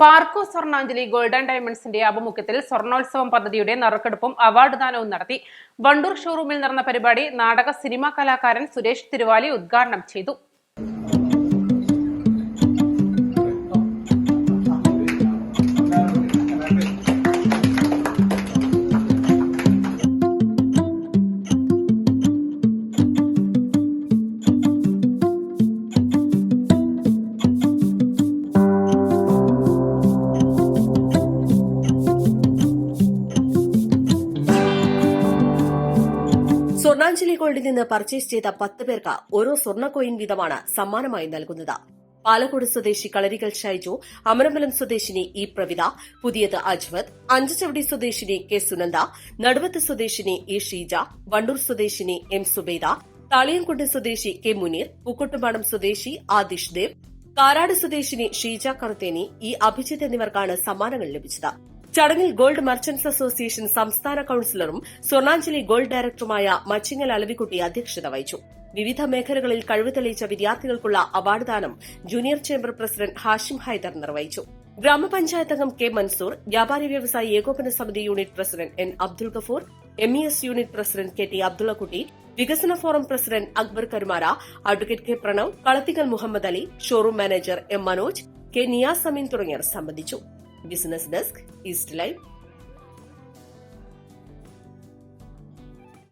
Parco Swarnanjali gold and ഡയമണ്ട്സിന്റെ ആഭിമുഖ്യത്തിൽ സ്വർണ്ണോത്സവം പദ്ധതിയുടെ നറുക്കെടുപ്പും award ദാനവും നടത്തി. വണ്ടൂർ ഷോറൂമിൽ നടന്ന പരിപാടി നാടക സിനിമാ കലാകാരൻ സുരേഷ് തിരുവാലി ഉദ്ഘാടനം ചെയ്തു. സ്വർണ്ണാഞ്ജലി ഗോൾഡിൽ നിന്ന് പർച്ചേസ് ചെയ്ത 10 പേർക്ക് ഓരോ സ്വർണ്ണ കോയിൻ വീതമാണ് സമ്മാനമായി നൽകുന്നത്. പാലക്കോട് സ്വദേശി കളരികൾ ഷൈജു, അമരമ്പലം സ്വദേശിനി ഇ പ്രവിത, പുതിയത് അജ്വത്, അഞ്ചുചവടി സ്വദേശിനി കെ സുനന്ദ, നടുവത്ത് സ്വദേശിനി ഇ ഷീജ, വണ്ടൂർ സ്വദേശിനി എം സുബൈദ, താളിയംകുണ്ട് സ്വദേശി കെ മുനീർ, പൂക്കോട്ടുംപാടം സ്വദേശി ആദിഷ് ദേവ്, കാരാട് സ്വദേശിനി ഷീജ കറുത്തേനി, ഇ അഭിജിത്ത് എന്നിവർക്കാണ് സമ്മാനങ്ങൾ ലഭിച്ചത്. ചടങ്ങിൽ ഗോൾഡ് മർച്ചന്റ്സ് അസോസിയേഷൻ സംസ്ഥാന കൌൺസിലറും സ്വർണ്ണാഞ്ജലി ഗോൾഡ് ഡയറക്ടറുമായ മച്ചിങ്ങൽ അലവിക്കുട്ടി അധ്യക്ഷത വഹിച്ചു. വിവിധ മേഖലകളിൽ കഴിവ് തെളിയിച്ച വിദ്യാർത്ഥികൾക്കുള്ള അവാർഡ് ദാനം junior chamber president Hashim Haider നിർവഹിച്ചു. ഗ്രാമപഞ്ചായത്ത് അംഗം കെ മൻസൂർ, വ്യാപാരി വ്യവസായി ഏകോപന സമിതി unit president N Abdul Gafoor, MES unit president K T Abdullakutty, വികസന forum president Akbar Karumara, advocate K Pranav, Kalathikkal Muhammad Ali, showroom manager M Manoj, K Niyas Ameen തുടങ്ങിയവർ സംബന്ധിച്ചു. Business desk, east live.